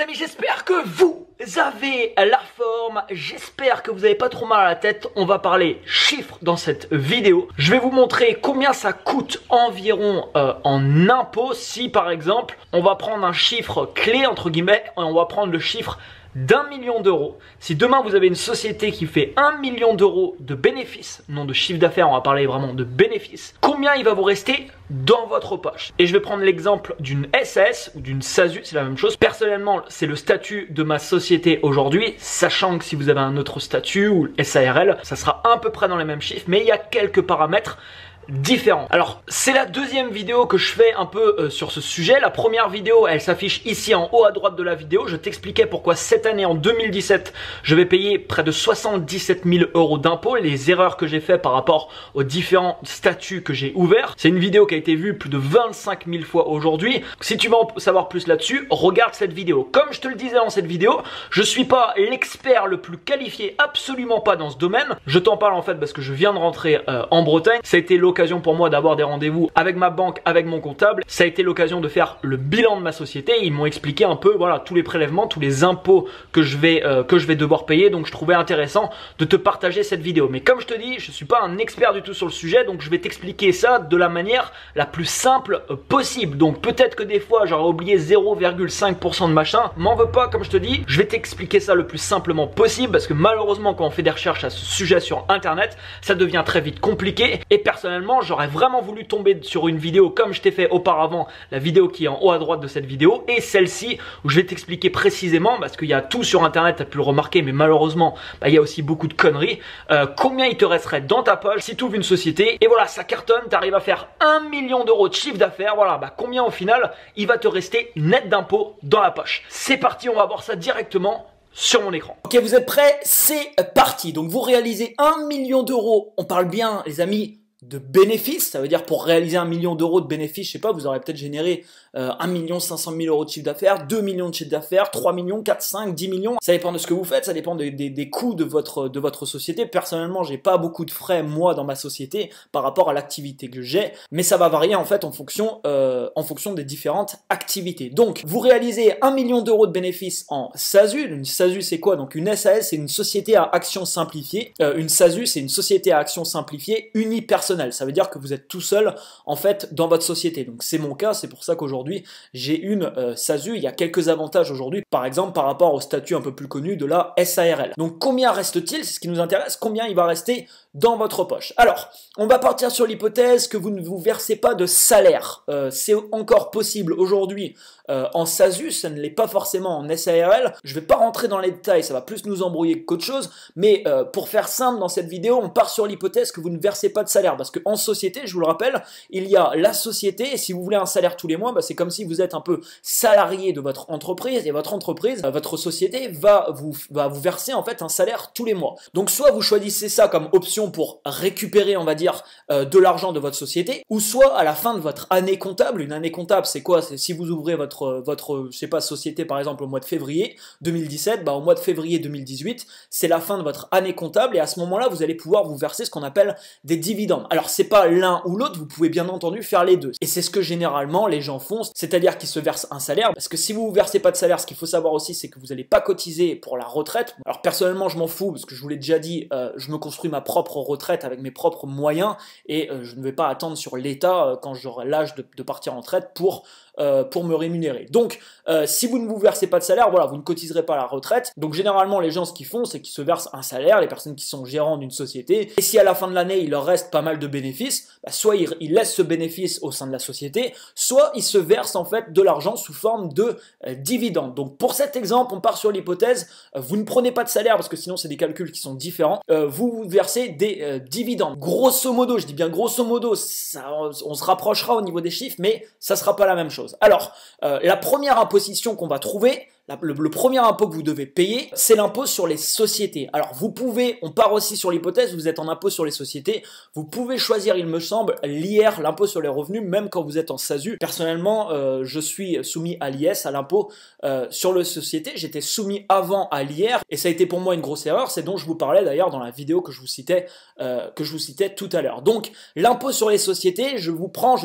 les amis, j'espère que vous avez la forme, j'espère que vous n'avez pas trop mal à la tête. On va parler chiffres dans cette vidéo. Je vais vous montrer combien ça coûte environ en impôts. Si par exemple, on va prendre un chiffre clé entre guillemets, on va prendre le chiffre d'1 million d'euros. Si demain vous avez une société qui fait 1 million d'euros de bénéfices, non de chiffre d'affaires, on va parler vraiment de bénéfices, combien il va vous rester dans votre poche? Et je vais prendre l'exemple d'une SAS ou d'une SASU, c'est la même chose. Personnellement, c'est le statut de ma société aujourd'hui, sachant que si vous avez un autre statut ou SARL, ça sera à peu près dans les mêmes chiffres, mais il y a quelques paramètres différents. Alors, c'est la deuxième vidéo que je fais un peu sur ce sujet. La première vidéo, elle s'affiche ici en haut à droite de la vidéo. Je t'expliquais pourquoi cette année, en 2017, je vais payer près de 77 000 euros d'impôts, les erreurs que j'ai fait par rapport aux différents statuts que j'ai ouverts. C'est une vidéo qui a été vue plus de 25 000 fois aujourd'hui. Si tu veux en savoir plus là-dessus, regarde cette vidéo. Comme je te le disais dans cette vidéo, je suis pas l'expert le plus qualifié, absolument pas dans ce domaine. Je t'en parle en fait parce que je viens de rentrer en Bretagne. Ça a été l'occasion pour moi d'avoir des rendez-vous avec ma banque, avec mon comptable. Ça a été l'occasion de faire le bilan de ma société. Ils m'ont expliqué un peu, voilà, tous les prélèvements, tous les impôts que je vais devoir payer. Donc je trouvais intéressant de te partager cette vidéo. Mais comme je te dis, je suis pas un expert du tout sur le sujet, donc je vais t'expliquer ça de la manière la plus simple possible. Donc peut-être que des fois j'aurais oublié 0,5% de machin. M'en veux pas, comme je te dis, je vais t'expliquer ça le plus simplement possible parce que malheureusement quand on fait des recherches à ce sujet sur internet, ça devient très vite compliqué. Et personnellement, j'aurais vraiment voulu tomber sur une vidéo comme je t'ai fait auparavant, la vidéo qui est en haut à droite de cette vidéo et celle-ci où je vais t'expliquer précisément, parce qu'il y a tout sur internet, tu as pu le remarquer, mais malheureusement il y a aussi beaucoup de conneries, combien il te resterait dans ta poche si tu ouvres une société et voilà, ça cartonne, tu arrives à faire 1 million d'euros de chiffre d'affaires, voilà, combien au final il va te rester net d'impôts dans la poche. C'est parti, on va voir ça directement sur mon écran. Ok, vous êtes prêts? C'est parti. Donc vous réalisez 1 million d'euros, on parle bien les amis de bénéfices, ça veut dire pour réaliser 1 million d'euros de bénéfices, je sais pas, vous aurez peut-être généré 1 500 000 euros de chiffre d'affaires, 2 millions de chiffre d'affaires, 3 millions, 4, 5, 10 millions, ça dépend de ce que vous faites, ça dépend des coûts de votre société. Personnellement, j'ai pas beaucoup de frais moi dans ma société par rapport à l'activité que j'ai, mais ça va varier en fait en fonction des différentes activités. Donc, vous réalisez 1 million d'euros de bénéfices en SASU. Une SASU c'est quoi? Donc une SAS c'est une société à action simplifiée, une SASU c'est une société à action simplifiée unipersonnelle. Ça veut dire que vous êtes tout seul en fait dans votre société. Donc c'est mon cas, c'est pour ça qu'aujourd'hui j'ai une SASU. Il y a quelques avantages aujourd'hui, par exemple par rapport au statut un peu plus connu de la SARL. Donc combien reste-t-il? C'est ce qui nous intéresse. Combien il va rester dans votre poche? Alors, on va partir sur l'hypothèse que vous ne vous versez pas de salaire. C'est encore possible aujourd'hui en SASU, ça ne l'est pas forcément en SARL. Je ne vais pas rentrer dans les détails, ça va plus nous embrouiller qu'autre chose, mais pour faire simple dans cette vidéo, on part sur l'hypothèse que vous ne versez pas de salaire, parce qu'en société, je vous le rappelle, il y a la société, et si vous voulez un salaire tous les mois, c'est comme si vous êtes un peu salarié de votre entreprise, et votre entreprise, votre société va vous verser en fait un salaire tous les mois. Donc soit vous choisissez ça comme option pour récupérer, on va dire, de l'argent de votre société, ou soit à la fin de votre année comptable. Une année comptable, c'est quoi? C'est si vous ouvrez votre je sais pas, société par exemple au mois de février 2017, au mois de février 2018, c'est la fin de votre année comptable et à ce moment-là, vous allez pouvoir vous verser ce qu'on appelle des dividendes. Alors c'est pas l'un ou l'autre, vous pouvez bien entendu faire les deux. Et c'est ce que généralement les gens font, c'est-à-dire qu'ils se versent un salaire, parce que si vous vous versez pas de salaire, ce qu'il faut savoir aussi, c'est que vous n'allez pas cotiser pour la retraite. Alors personnellement, je m'en fous, parce que je vous l'ai déjà dit, je me construis ma propre retraite avec mes propres moyens et je ne vais pas attendre sur l'État quand j'aurai l'âge de partir en retraite pour me rémunérer. Donc, si vous ne vous versez pas de salaire, voilà, vous ne cotiserez pas à la retraite. Donc, généralement, les gens, ce qu'ils font, c'est qu'ils se versent un salaire, les personnes qui sont gérants d'une société. Et si à la fin de l'année, il leur reste pas mal de bénéfices, soit ils laissent ce bénéfice au sein de la société, soit ils se versent en fait de l'argent sous forme de dividendes. Donc, pour cet exemple, on part sur l'hypothèse, vous ne prenez pas de salaire parce que sinon, c'est des calculs qui sont différents. Vous vous versez des dividendes. Grosso modo, je dis bien grosso modo, ça, on se rapprochera au niveau des chiffres, mais ça sera pas la même chose. Alors, la première imposition qu'on va trouver, le premier impôt que vous devez payer, c'est l'impôt sur les sociétés. Alors vous pouvez, on part aussi sur l'hypothèse, vous êtes en impôt sur les sociétés, vous pouvez choisir, il me semble, l'IR, l'impôt sur les revenus, même quand vous êtes en SASU. Personnellement, je suis soumis à l'IS, à l'impôt sur les sociétés. J'étais soumis avant à l'IR et ça a été pour moi une grosse erreur. C'est dont je vous parlais d'ailleurs dans la vidéo que je vous citais tout à l'heure. Donc l'impôt sur les sociétés, je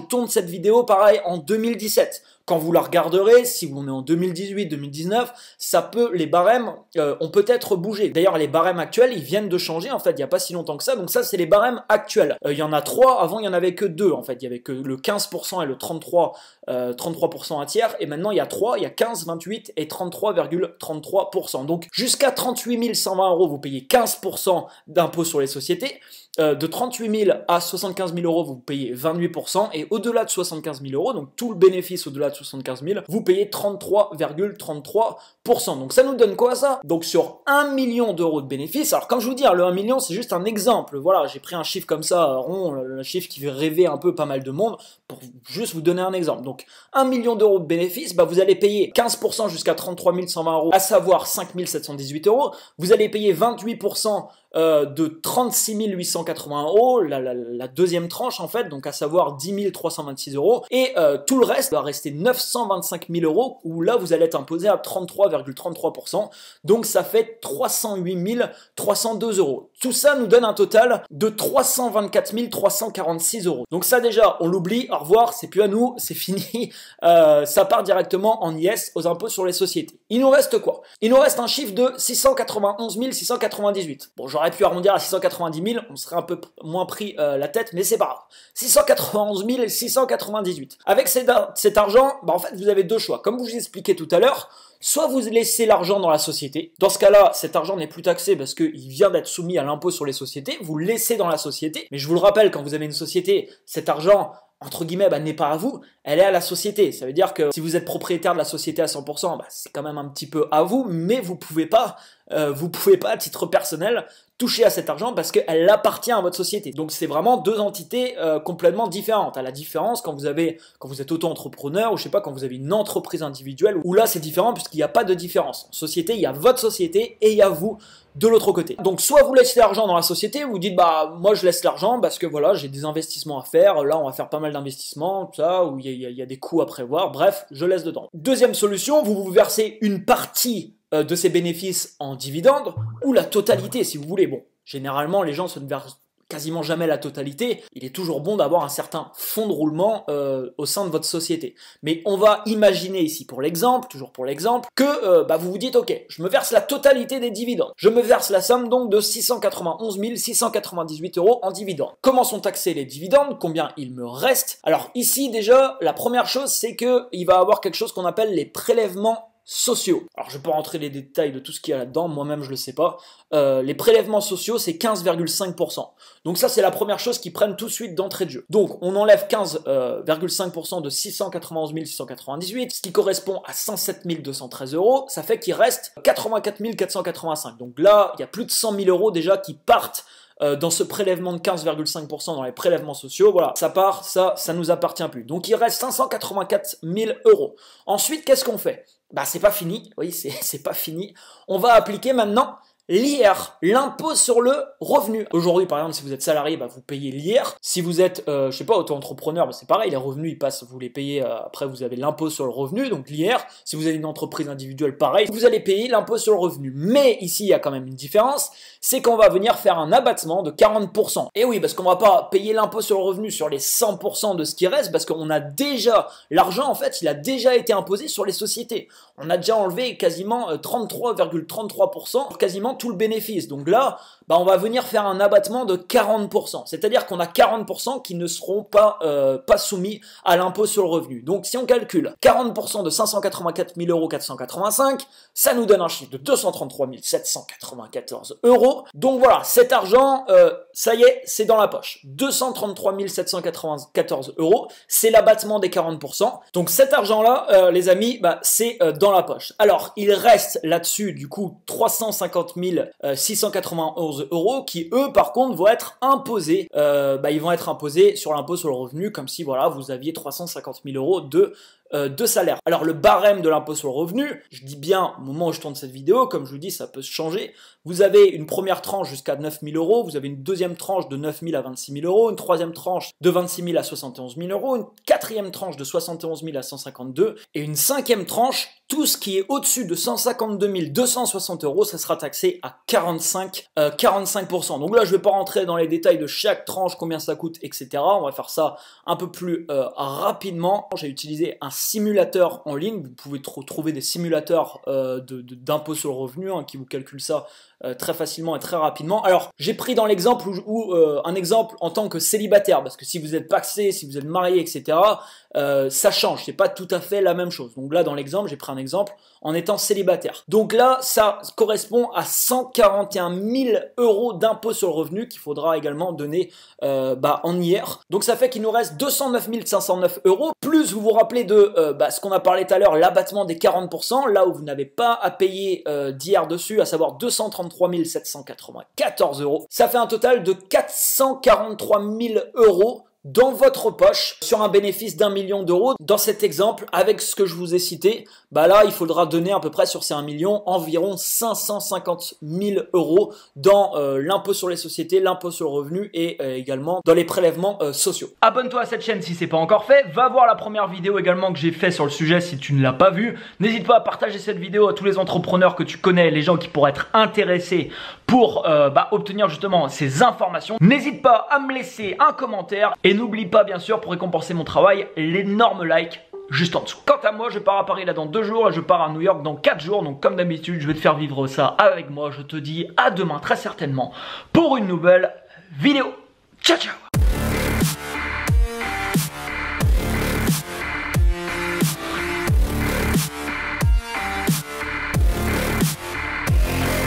tourne cette vidéo pareil en 2017. quand vous la regarderez, si on est en 2018-2019, ça peut, les barèmes ont peut-être bougé. D'ailleurs, les barèmes actuels, ils viennent de changer, en fait, il n'y a pas si longtemps que ça. Donc ça, c'est les barèmes actuels. Il y en a 3, avant, il n'y en avait que 2, en fait. Il y avait que le 15% et le 33% un tiers. Et maintenant, il y a 3, il y a 15, 28 et 33,33%. Donc, jusqu'à 38 120 euros, vous payez 15% d'impôt sur les sociétés. De 38 000 à 75 000 euros, vous payez 28%, et au-delà de 75 000 euros, donc tout le bénéfice au-delà de 75 000, vous payez 33,33%. Donc ça nous donne quoi ça? Donc sur 1 million d'euros de bénéfice, alors comme je vous dis, le 1 million c'est juste un exemple, voilà, j'ai pris un chiffre comme ça, rond, le chiffre qui fait rêver un peu pas mal de monde, pour juste vous donner un exemple. Donc 1 million d'euros de bénéfice, bah, vous allez payer 15% jusqu'à 33 120 euros, à savoir 5 718 euros, vous allez payer 28% de 36 880 euros, la deuxième tranche en fait, donc à savoir 10 326 euros, et tout le reste va rester 925 000 euros, où là vous allez être imposé à 33,33%, donc ça fait 308 302 euros. Tout ça nous donne un total de 324 346 euros. Donc ça déjà, on l'oublie, au revoir, c'est plus à nous, c'est fini, ça part directement en IS, aux impôts sur les sociétés. Il nous reste quoi? Il nous reste un chiffre de 691 698. Bon, j'aurais pu arrondir à 690 000, on serait un peu moins pris la tête, mais c'est pas grave. 691 698. Avec cet argent, bah en fait, vous avez deux choix. Comme je vous expliquais tout à l'heure, soit vous laissez l'argent dans la société. Dans ce cas-là, cet argent n'est plus taxé parce qu'il vient d'être soumis à l'impôt sur les sociétés. Vous le laissez dans la société. Mais je vous le rappelle, quand vous avez une société, cet argent, entre guillemets, bah, n'est pas à vous, elle est à la société. Ça veut dire que si vous êtes propriétaire de la société à 100%, bah, c'est quand même un petit peu à vous, mais vous pouvez pas à titre personnel toucher à cet argent parce qu'elle appartient à votre société. Donc c'est vraiment deux entités complètement différentes. À la différence quand vous êtes auto-entrepreneur ou je sais pas, quand vous avez une entreprise individuelle, où là c'est différent puisqu'il n'y a pas de différence. En société, il y a votre société et il y a vous de l'autre côté. Donc soit vous laissez l'argent dans la société, vous dites bah moi je laisse l'argent parce que voilà, j'ai des investissements à faire, là on va faire pas mal d'investissements, tout ça, où il y a des coûts à prévoir, bref, je laisse dedans. Deuxième solution, vous versez une partie de ces bénéfices en dividendes, ou la totalité si vous voulez. Bon, généralement les gens se ne versent quasiment jamais la totalité, il est toujours bon d'avoir un certain fonds de roulement au sein de votre société. Mais on va imaginer ici pour l'exemple, toujours pour l'exemple, que vous vous dites ok, je me verse la totalité des dividendes. Je me verse la somme donc de 691 698 euros en dividendes. Comment sont taxés les dividendes? Combien il me reste? Alors ici déjà, la première chose c'est qu'il va y avoir quelque chose qu'on appelle les prélèvements sociaux. Alors je peux rentrer les détails de tout ce qu'il y a là-dedans, moi-même je le sais pas. Les prélèvements sociaux c'est 15,5%. Donc ça c'est la première chose qu'ils prennent tout de suite d'entrée de jeu. Donc on enlève 15,5% de 691 698, ce qui correspond à 107 213 euros. Ça fait qu'il reste 84 485. Donc là il y a plus de 100 000 euros déjà qui partent dans ce prélèvement de 15,5% dans les prélèvements sociaux, voilà, ça part, ça nous appartient plus. Donc il reste 584 000 euros. Ensuite, qu'est-ce qu'on fait? Bah c'est pas fini, oui, c'est pas fini. On va appliquer maintenant l'IR, l'impôt sur le revenu. Aujourd'hui, par exemple, si vous êtes salarié, bah, vous payez l'IR. Si vous êtes, je sais pas, auto-entrepreneur, bah, c'est pareil, les revenus, ils passent, vous les payez, après vous avez l'impôt sur le revenu, donc l'IR. Si vous avez une entreprise individuelle, pareil, vous allez payer l'impôt sur le revenu. Mais ici, il y a quand même une différence, c'est qu'on va venir faire un abattement de 40%. Et oui, parce qu'on va pas payer l'impôt sur le revenu sur les 100% de ce qui reste, parce qu'on a déjà, l'argent, en fait, il a déjà été imposé sur les sociétés. On a déjà enlevé quasiment 33,33%, quasiment tout le bénéfice. Donc là, bah, on va venir faire un abattement de 40%. C'est-à-dire qu'on a 40% qui ne seront pas soumis à l'impôt sur le revenu. Donc si on calcule 40% de 584 485 €, ça nous donne un chiffre de 233 794 euros. Donc voilà, cet argent, ça y est, c'est dans la poche. 233 794 euros, c'est l'abattement des 40%. Donc cet argent-là, les amis, bah, c'est dans la poche. Alors, il reste là-dessus, du coup, 350 691 euros qui, eux, par contre, vont être imposés. Ils vont être imposés sur l'impôt sur le revenu, comme si, voilà, vous aviez 350 000 euros de salaire. Alors, le barème de l'impôt sur le revenu, je dis bien au moment où je tourne cette vidéo, comme je vous dis, ça peut se changer. Vous avez une première tranche jusqu'à 9 000 euros, vous avez une deuxième tranche de 9 000 à 26 000 euros, une troisième tranche de 26 000 à 71 000 euros, une quatrième tranche de 71 000 à 152 et une cinquième tranche, tout ce qui est au-dessus de 152 260 euros, ça sera taxé à 45%. Donc là, je ne vais pas rentrer dans les détails de chaque tranche, combien ça coûte, etc. On va faire ça un peu plus rapidement. J'ai utilisé un simulateur en ligne. Vous pouvez trouver des simulateurs d'impôt sur le revenu qui vous calculent ça très facilement et très rapidement. Alors, j'ai pris dans l'exemple un exemple en tant que célibataire, parce que si vous êtes pacsé, si vous êtes marié, etc., ça change. C'est pas tout à fait la même chose. Donc là, dans l'exemple, j'ai pris un exemple en étant célibataire. Donc là, ça correspond à 141 000 euros d'impôt sur le revenu qu'il faudra également donner en IR. Donc ça fait qu'il nous reste 209 509 euros. Plus, vous vous rappelez de ce qu'on a parlé tout à l'heure, l'abattement des 40%, là où vous n'avez pas à payer d'IR dessus, à savoir 233 794 euros. Ça fait un total de 443 000 euros dans votre poche sur un bénéfice d'1 million d'euros. Dans cet exemple, avec ce que je vous ai cité, là, il faudra donner à peu près sur ces 1 million environ 550 000 euros dans l'impôt sur les sociétés, l'impôt sur le revenu et également dans les prélèvements sociaux. Abonne-toi à cette chaîne si c'est pas encore fait. Va voir la première vidéo également que j'ai fait sur le sujet si tu ne l'as pas vue. N'hésite pas à partager cette vidéo à tous les entrepreneurs que tu connais, les gens qui pourraient être intéressés pour obtenir justement ces informations. N'hésite pas à me laisser un commentaire et n'oublie pas bien sûr pour récompenser mon travail l'énorme like juste en dessous. Quant à moi, je pars à Paris là dans 2 jours et je pars à New York dans 4 jours. Donc comme d'habitude, je vais te faire vivre ça avec moi. Je te dis à demain très certainement pour une nouvelle vidéo. Ciao ciao.